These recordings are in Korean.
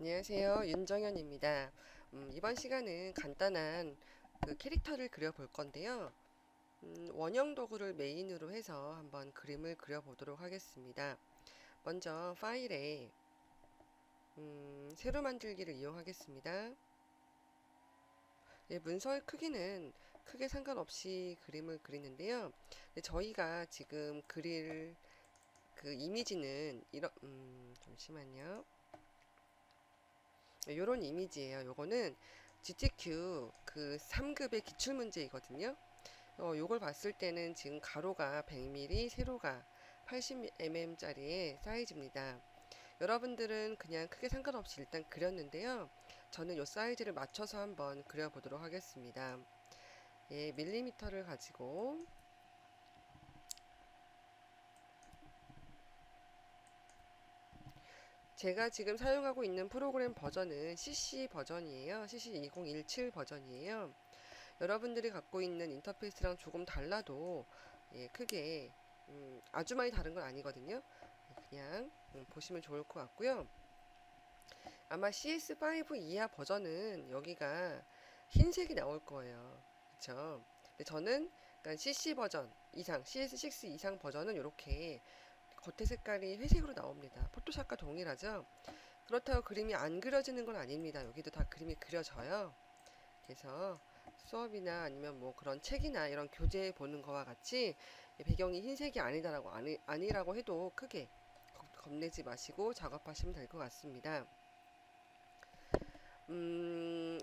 안녕하세요. 윤정현입니다. 이번 시간은 간단한 캐릭터를 그려볼 건데요. 원형 도구를 메인으로 해서 한번 그림을 그려보도록 하겠습니다. 먼저 파일에 세로 만들기를 이용하겠습니다. 네, 문서의 크기는 크게 상관없이 그림을 그리는데요. 네, 저희가 지금 그릴 그 이미지는 이런 잠시만요. 요런 이미지예요. 요거는 GTQ 그 3급의 기출문제이거든요. 요걸 봤을 때는 지금 가로가 100mm, 세로가 80mm 짜리의 사이즈입니다. 여러분들은 그냥 크게 상관없이 일단 그렸는데요. 저는 요 사이즈를 맞춰서 한번 그려보도록 하겠습니다. 예, 밀리미터를 가지고 제가 지금 사용하고 있는 프로그램 버전은 CC 버전이에요. CC 2017 버전이에요. 여러분들이 갖고 있는 인터페이스랑 조금 달라도 예, 크게 아주 많이 다른 건 아니거든요. 그냥 보시면 좋을 것 같고요. 아마 CS5 이하 버전은 여기가 흰색이 나올 거예요. 그쵸? 근데 저는 그러니까 CC 버전 이상, CS6 이상 버전은 이렇게 겉에 색깔이 회색으로 나옵니다. 포토샵과 동일하죠? 그렇다고 그림이 안 그려지는 건 아닙니다. 여기도 다 그림이 그려져요. 그래서 수업이나 아니면 뭐 그런 책이나 이런 교재 보는 거와 같이 배경이 흰색이 아니다라고 아니라고 해도 크게 겁내지 마시고 작업하시면 될 것 같습니다.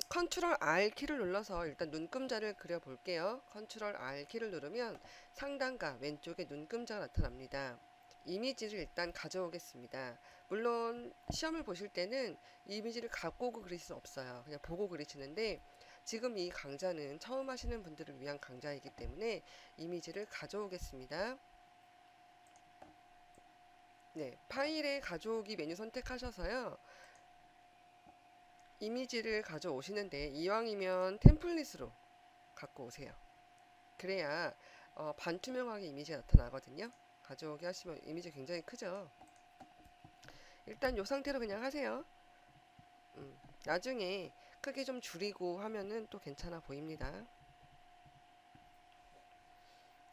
컨트롤 R 키를 눌러서 일단 눈금자를 그려 볼게요. 컨트롤 R 키를 누르면 상단과 왼쪽에 눈금자가 나타납니다. 이미지를 일단 가져오겠습니다. 물론 시험을 보실 때는 이미지를 갖고 오고 그릴 수 없어요. 그냥 보고 그리시는데 지금 이 강좌는 처음 하시는 분들을 위한 강좌이기 때문에 이미지를 가져오겠습니다. 네, 파일에 가져오기 메뉴 선택하셔서요. 이미지를 가져오시는데 이왕이면 템플릿으로 갖고 오세요. 그래야 반투명하게 이미지가 나타나거든요. 가져오게 하시면 이미지 굉장히 크죠. 일단 이 상태로 그냥 하세요. 나중에 크기 좀 줄이고 하면은 또 괜찮아 보입니다.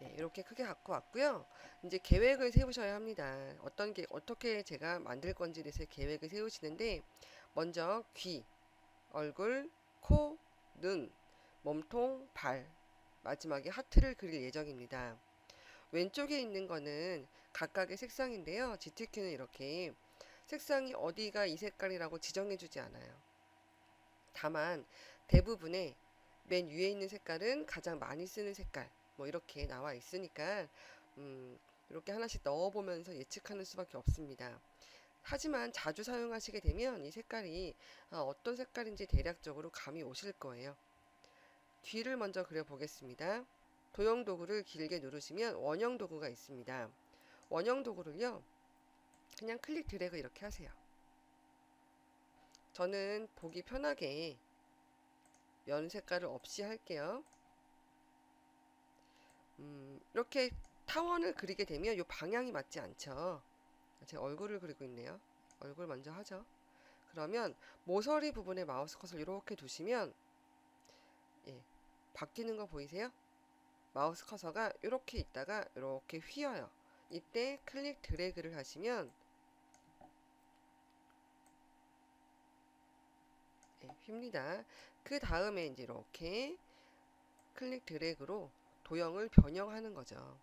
네, 이렇게 크게 갖고 왔고요. 이제 계획을 세우셔야 합니다. 어떻게 제가 만들 건지에 대해서 계획을 세우시는데, 먼저 귀, 얼굴, 코, 눈, 몸통, 발, 마지막에 하트를 그릴 예정입니다. 왼쪽에 있는 거는 각각의 색상인데요. GTQ는 이렇게 색상이 어디가 이 색깔이라고 지정해주지 않아요. 다만 대부분의 맨 위에 있는 색깔은 가장 많이 쓰는 색깔 뭐 이렇게 나와 있으니까 이렇게 하나씩 넣어보면서 예측하는 수밖에 없습니다. 하지만 자주 사용하시게 되면 이 색깔이 어떤 색깔인지 대략적으로 감이 오실 거예요. 귀를 먼저 그려보겠습니다. 도형 도구를 길게 누르시면 원형 도구가 있습니다. 원형 도구를요, 그냥 클릭 드래그 이렇게 하세요. 저는 보기 편하게 면 색깔을 없이 할게요. 이렇게 타원을 그리게 되면 이 방향이 맞지 않죠. 제 얼굴을 그리고 있네요. 얼굴 먼저 하죠. 그러면 모서리 부분에 마우스 컷을 이렇게 두시면 예, 바뀌는 거 보이세요? 마우스 커서가 이렇게 있다가 이렇게 휘어요. 이때 클릭 드래그를 하시면 예, 휩니다. 그 다음에 이제 이렇게 클릭 드래그로 도형을 변형하는 거죠.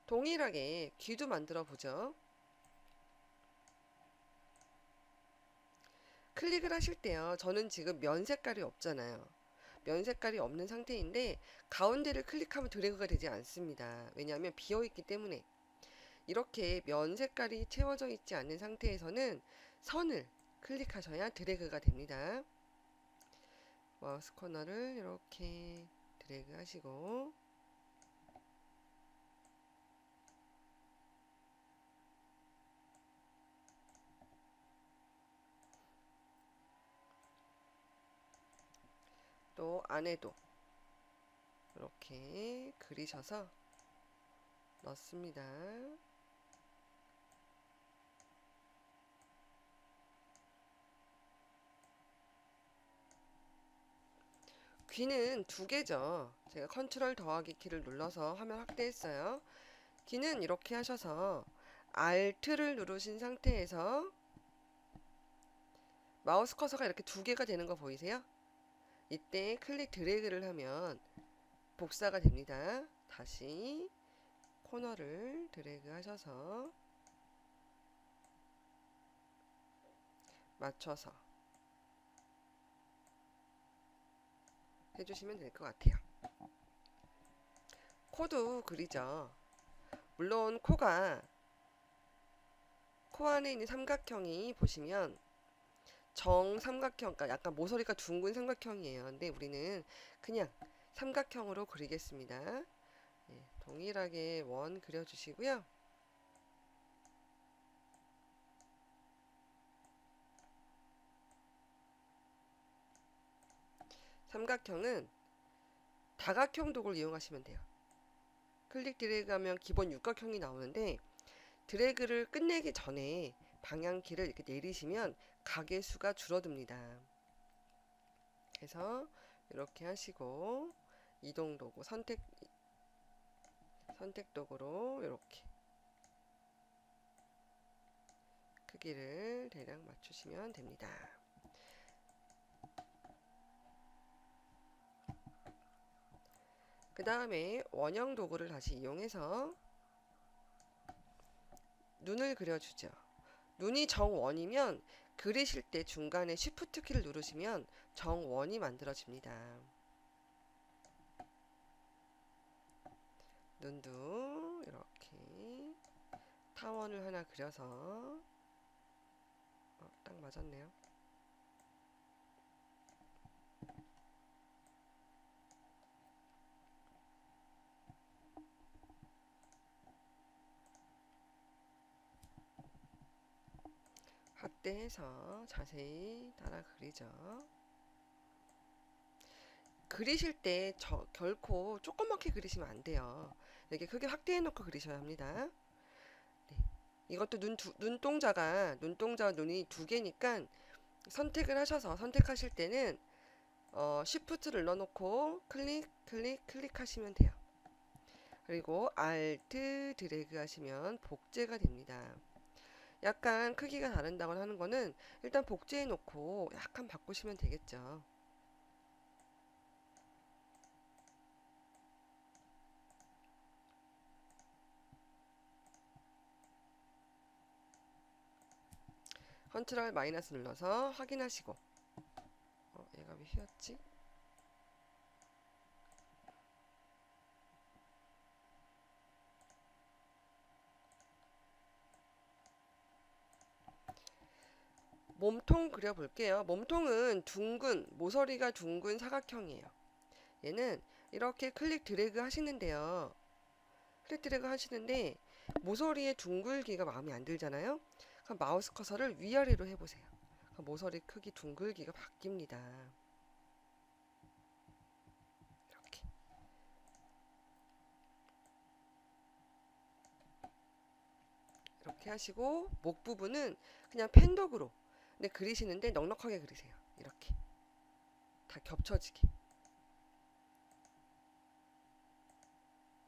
동일하게 귀도 만들어 보죠. 클릭을 하실 때요. 저는 지금 면 색깔이 없잖아요. 면 색깔이 없는 상태인데 가운데를 클릭하면 드래그가 되지 않습니다. 왜냐하면 비어있기 때문에. 이렇게 면 색깔이 채워져 있지 않는 상태에서는 선을 클릭하셔야 드래그가 됩니다. 마우스 코너를 이렇게 드래그 하시고 또 안에도 이렇게 그리셔서 넣습니다. 귀는 두 개죠. 제가 컨트롤 더하기 키를 눌러서 화면 확대했어요. 귀는 이렇게 하셔서 Alt를 누르신 상태에서 마우스 커서가 이렇게 두 개가 되는 거 보이세요? 이때 클릭 드래그를 하면 복사가 됩니다. 다시 코너를 드래그 하셔서 맞춰서 해주시면 될 것 같아요. 코도 그리죠. 물론 코 안에 있는 삼각형이 보시면 정삼각형, 그러니까 약간 모서리가 둥근 삼각형이에요. 근데 우리는 그냥 삼각형으로 그리겠습니다. 예, 동일하게 원 그려주시고요. 삼각형은 다각형 도구를 이용하시면 돼요. 클릭 드래그 하면 기본 육각형이 나오는데 드래그를 끝내기 전에 방향키를 이렇게 내리시면 각의 수가 줄어듭니다. 그래서 이렇게 하시고 이동 도구 선택 도구로 이렇게 크기를 대략 맞추시면 됩니다. 그 다음에 원형 도구를 다시 이용해서 눈을 그려주죠. 눈이 정원이면 그리실 때 중간에 Shift 키를 누르시면 정원이 만들어집니다. 눈도 이렇게 타원을 하나 그려서 딱 맞았네요. 확대해서 자세히 따라 그리죠. 그리실 때 결코 조그맣게 그리시면 안 돼요. 이렇게 크게 확대해 놓고 그리셔야 합니다. 네. 이것도 눈동자와 눈이 두 개니까 선택을 하셔서 선택하실 때는 Shift를 눌러놓고 클릭 하시면 돼요. 그리고 Alt 드래그 하시면 복제가 됩니다. 약간 크기가 다른다고 하는 거는 일단 복제해 놓고 약간 바꾸시면 되겠죠. 컨트롤 마이너스 눌러서 확인하시고 얘가 왜 휘었지? 몸통 그려볼게요. 몸통은 모서리가 둥근 사각형이에요. 얘는 이렇게 클릭 드래그 하시는데요. 클릭 드래그 하시는데 모서리의 둥글기가 마음에 안 들잖아요. 그럼 마우스 커서를 위아래로 해보세요. 그럼 모서리 크기 둥글기가 바뀝니다. 이렇게. 이렇게 하시고 목 부분은 그냥 펜도구로 근데 그리시는데 넉넉하게 그리세요. 이렇게 다 겹쳐지게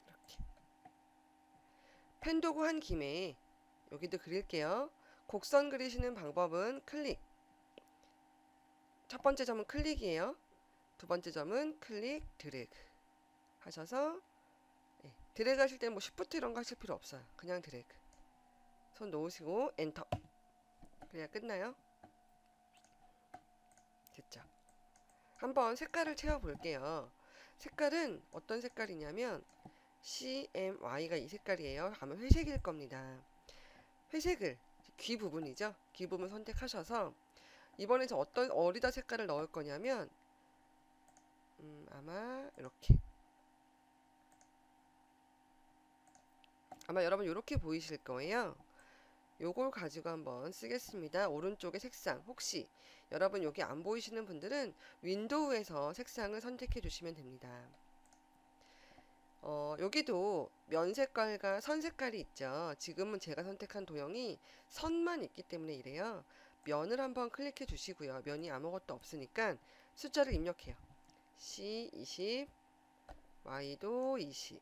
이렇게 펜도구 한 김에 여기도 그릴게요. 곡선 그리시는 방법은 첫 번째 점은 클릭이에요. 두 번째 점은 클릭 드래그 하셔서 드래그 하실 때는 뭐 쉬프트 이런 거 하실 필요 없어요. 그냥 드래그 손 놓으시고 엔터 그래야 끝나요. 됐죠? 한번 색깔을 채워 볼게요. 색깔은 어떤 색깔이냐면 CMY가 이 색깔이에요. 아마 회색일 겁니다. 회색을 귀 부분이죠. 귀 부분 선택하셔서 이번에 저 어떤 어디다 색깔을 넣을 거냐면 아마 이렇게 아마 여러분 이렇게 보이실 거예요. 요걸 가지고 한번 쓰겠습니다. 오른쪽에 색상 혹시 여러분 여기 안 보이시는 분들은 윈도우에서 색상을 선택해 주시면 됩니다. 여기도 면 색깔과 선 색깔이 있죠. 지금은 제가 선택한 도형이 선만 있기 때문에 이래요. 면을 한번 클릭해 주시고요. 면이 아무것도 없으니까 숫자를 입력해요. C 20, Y도 20,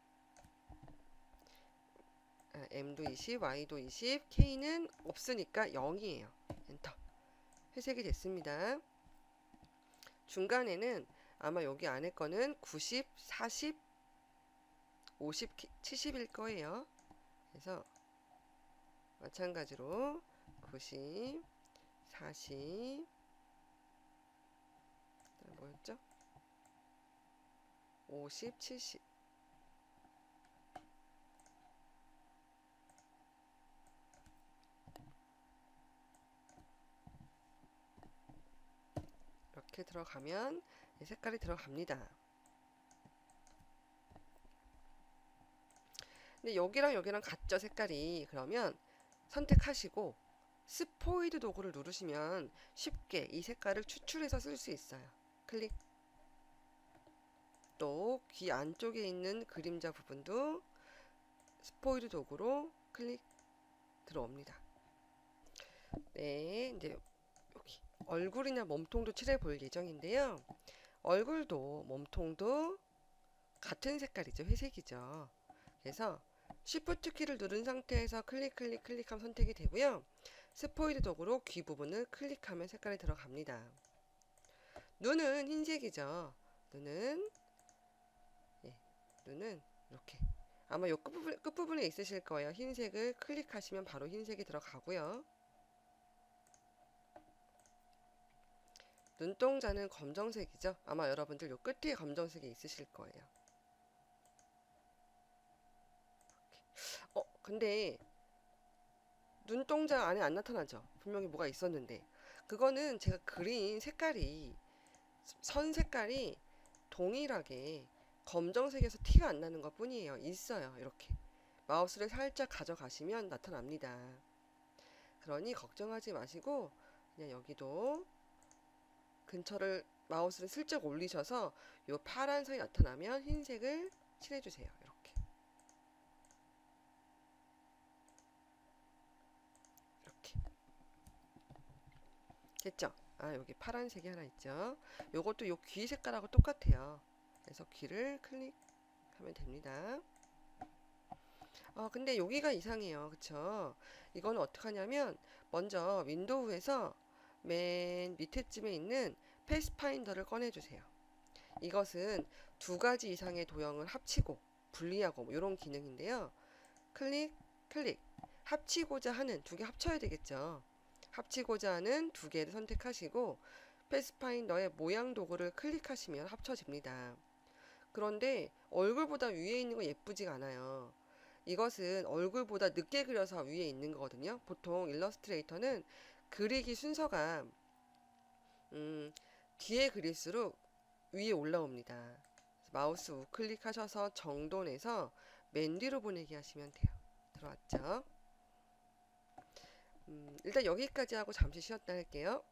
M도 20, Y도 20, K는 없으니까 0이에요. 엔터. 회색이 됐습니다. 중간에는 아마 여기 안에 거는 90, 40, 50, 70일 거예요. 그래서 마찬가지로 90, 40, 뭐였죠? 50, 70. 이렇게 들어가면 색깔이 들어갑니다. 근데 여기랑 여기랑 같죠, 색깔이. 그러면 선택하시고 스포이드 도구를 누르시면 쉽게 이 색깔을 추출해서 쓸 수 있어요. 클릭. 또 귀 안쪽에 있는 그림자 부분도 스포이드 도구로 클릭 들어옵니다. 네, 이제 여기 얼굴이나 몸통도 칠해 볼 예정인데요. 얼굴도 몸통도 같은 색깔이죠. 회색이죠. 그래서 Shift 키를 누른 상태에서 클릭하면 선택이 되고요. 스포이드 도구로 귀 부분을 클릭하면 색깔이 들어갑니다. 눈은 흰색이죠. 눈은 이렇게 아마 요 끝부분에 있으실 거예요. 흰색을 클릭하시면 바로 흰색이 들어가고요. 눈동자는 검정색이죠. 아마 여러분들 요 끝에 검정색이 있으실 거예요. 근데 눈동자 안에 안 나타나죠. 분명히 뭐가 있었는데 그거는 제가 그린 색깔이 선 색깔이 동일하게 검정색에서 티가 안 나는 것 뿐이에요. 있어요. 이렇게 마우스를 살짝 가져가시면 나타납니다. 그러니 걱정하지 마시고 그냥 여기도 근처를 마우스를 슬쩍 올리셔서 요 파란 선이 나타나면 흰색을 칠해주세요. 이렇게 됐죠? 여기 파란색이 하나 있죠. 요것도 요 귀 색깔하고 똑같아요. 그래서 귀를 클릭하면 됩니다. 근데 여기가 이상해요. 그쵸? 이거는 어떻게 하냐면 먼저 윈도우에서 맨 밑에쯤에 있는 패스파인더를 꺼내주세요. 이것은 두 가지 이상의 도형을 합치고 분리하고 뭐 이런 기능인데요. 클릭 합치고자 하는 두 개 합쳐야 되겠죠. 합치고자 하는 두 개를 선택하시고 패스파인더의 모양 도구를 클릭하시면 합쳐집니다. 그런데 얼굴보다 위에 있는 거 예쁘지가 않아요. 이것은 얼굴보다 늦게 그려서 위에 있는 거거든요. 보통 일러스트레이터는 그리기 순서가 뒤에 그릴수록 위에 올라옵니다. 마우스 우클릭 하셔서 정돈해서 맨 뒤로 보내기 하시면 돼요. 들어왔죠? 일단 여기까지 하고 잠시 쉬었다 할게요.